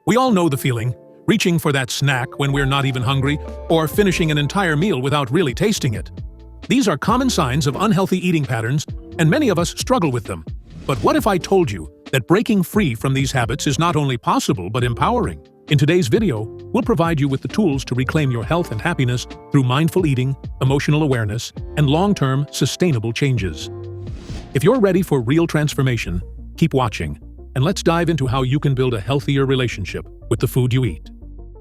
We all know the feeling, reaching for that snack when we're not even hungry, or finishing an entire meal without really tasting it. These are common signs of unhealthy eating patterns, and many of us struggle with them. But what if I told you that breaking free from these habits is not only possible but empowering? In today's video, we'll provide you with the tools to reclaim your health and happiness through mindful eating, emotional awareness, and long-term sustainable changes. If you're ready for real transformation, keep watching, and let's dive into how you can build a healthier relationship with the food you eat.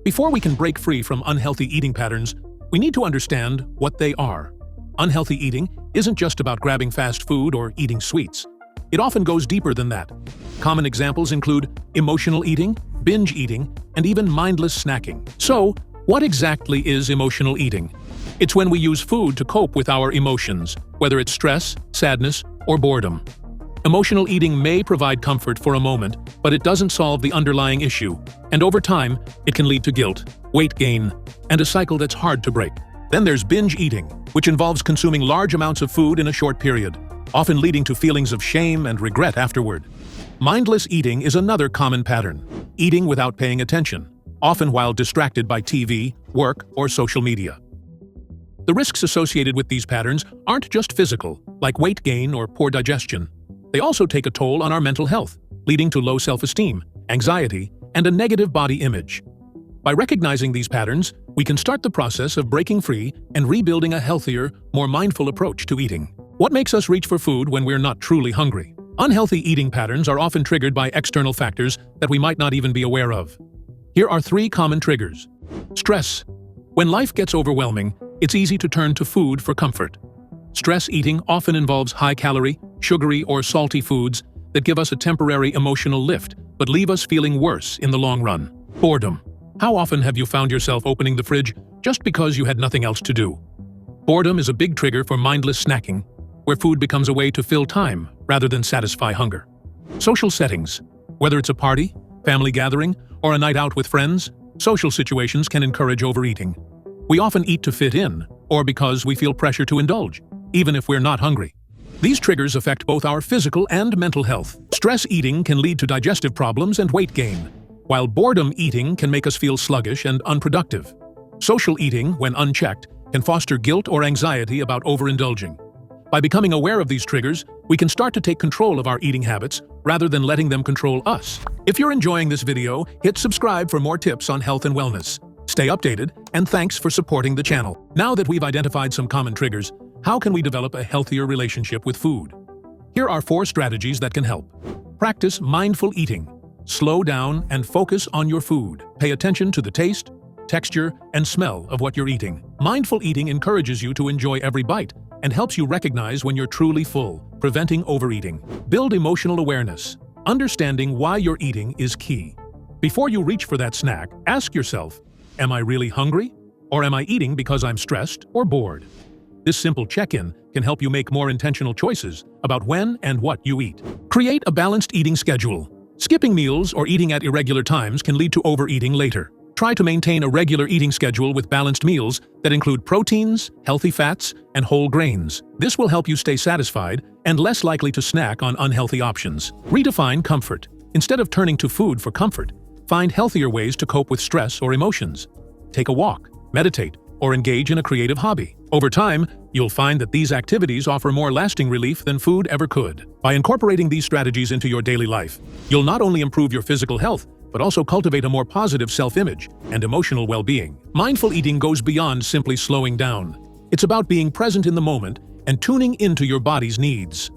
Before we can break free from unhealthy eating patterns, we need to understand what they are. Unhealthy eating isn't just about grabbing fast food or eating sweets. It often goes deeper than that. Common examples include emotional eating, binge eating, and even mindless snacking. So, what exactly is emotional eating? It's when we use food to cope with our emotions, whether it's stress, sadness, or boredom. Emotional eating may provide comfort for a moment, but it doesn't solve the underlying issue, and over time, it can lead to guilt, weight gain, and a cycle that's hard to break. Then there's binge eating, which involves consuming large amounts of food in a short period, often leading to feelings of shame and regret afterward. Mindless eating is another common pattern, eating without paying attention, often while distracted by TV, work, or social media. The risks associated with these patterns aren't just physical, like weight gain or poor digestion. They also take a toll on our mental health, leading to low self-esteem, anxiety, and a negative body image. By recognizing these patterns, we can start the process of breaking free and rebuilding a healthier, more mindful approach to eating. What makes us reach for food when we're not truly hungry? Unhealthy eating patterns are often triggered by external factors that we might not even be aware of. Here are 3 common triggers. Stress. When life gets overwhelming, it's easy to turn to food for comfort. Stress eating often involves high-calorie, sugary, or salty foods that give us a temporary emotional lift but leave us feeling worse in the long run. Boredom. How often have you found yourself opening the fridge just because you had nothing else to do? Boredom is a big trigger for mindless snacking, where food becomes a way to fill time rather than satisfy hunger. Social settings. Whether it's a party, family gathering, or a night out with friends, social situations can encourage overeating. We often eat to fit in, or because we feel pressure to indulge, even if we're not hungry. These triggers affect both our physical and mental health. Stress eating can lead to digestive problems and weight gain, while boredom eating can make us feel sluggish and unproductive. Social eating, when unchecked, can foster guilt or anxiety about overindulging. By becoming aware of these triggers, we can start to take control of our eating habits rather than letting them control us. If you're enjoying this video, hit subscribe for more tips on health and wellness. Stay updated, and thanks for supporting the channel. Now that we've identified some common triggers, how can we develop a healthier relationship with food? Here are 4 strategies that can help. Practice mindful eating. Slow down and focus on your food. Pay attention to the taste, texture, and smell of what you're eating. Mindful eating encourages you to enjoy every bite and helps you recognize when you're truly full, preventing overeating. Build emotional awareness. Understanding why you're eating is key. Before you reach for that snack, ask yourself, am I really hungry? Or am I eating because I'm stressed or bored? This simple check-in can help you make more intentional choices about when and what you eat. Create a balanced eating schedule. Skipping meals or eating at irregular times can lead to overeating later. Try to maintain a regular eating schedule with balanced meals that include proteins, healthy fats, and whole grains. This will help you stay satisfied and less likely to snack on unhealthy options. Redefine comfort. Instead of turning to food for comfort, find healthier ways to cope with stress or emotions. Take a walk, meditate, or engage in a creative hobby. Over time, you'll find that these activities offer more lasting relief than food ever could. By incorporating these strategies into your daily life, you'll not only improve your physical health, but also cultivate a more positive self-image and emotional well-being. Mindful eating goes beyond simply slowing down. It's about being present in the moment and tuning into your body's needs.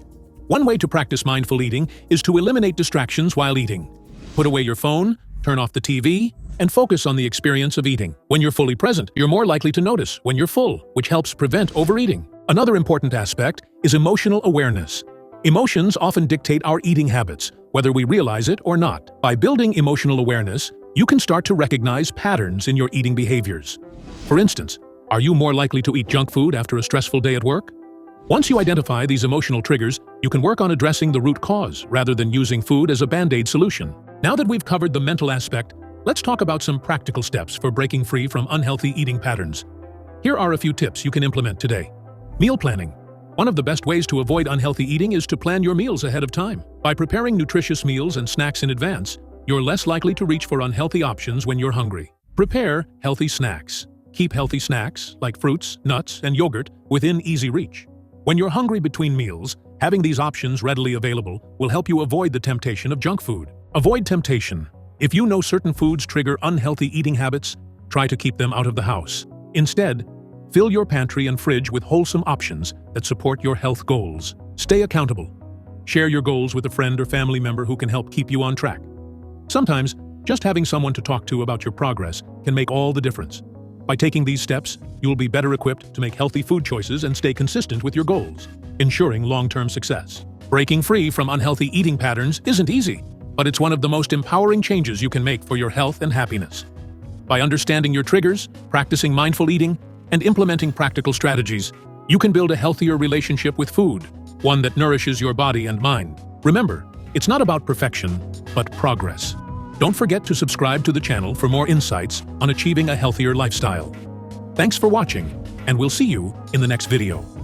One way to practice mindful eating is to eliminate distractions while eating. Put away your phone, turn off the TV, and focus on the experience of eating. When you're fully present, you're more likely to notice when you're full, which helps prevent overeating. Another important aspect is emotional awareness. Emotions often dictate our eating habits, whether we realize it or not. By building emotional awareness, you can start to recognize patterns in your eating behaviors. For instance, are you more likely to eat junk food after a stressful day at work? Once you identify these emotional triggers, you can work on addressing the root cause rather than using food as a band-aid solution. Now that we've covered the mental aspect, let's talk about some practical steps for breaking free from unhealthy eating patterns. Here are a few tips you can implement today. Meal planning. One of the best ways to avoid unhealthy eating is to plan your meals ahead of time. By preparing nutritious meals and snacks in advance, You're less likely to reach for unhealthy options when you're hungry. Prepare healthy snacks. Keep healthy snacks, like fruits, nuts, and yogurt, within easy reach. When you're hungry between meals, having these options readily available will help you avoid the temptation of junk food. Avoid temptation. If you know certain foods trigger unhealthy eating habits, try to keep them out of the house. Instead, fill your pantry and fridge with wholesome options that support your health goals. Stay accountable. Share your goals with a friend or family member who can help keep you on track. Sometimes, just having someone to talk to about your progress can make all the difference. By taking these steps, you'll be better equipped to make healthy food choices and stay consistent with your goals, ensuring long-term success. Breaking free from unhealthy eating patterns isn't easy, but it's one of the most empowering changes you can make for your health and happiness. By understanding your triggers, practicing mindful eating, and implementing practical strategies, you can build a healthier relationship with food, one that nourishes your body and mind. Remember, it's not about perfection, but progress. Don't forget to subscribe to the channel for more insights on achieving a healthier lifestyle. Thanks for watching, and we'll see you in the next video.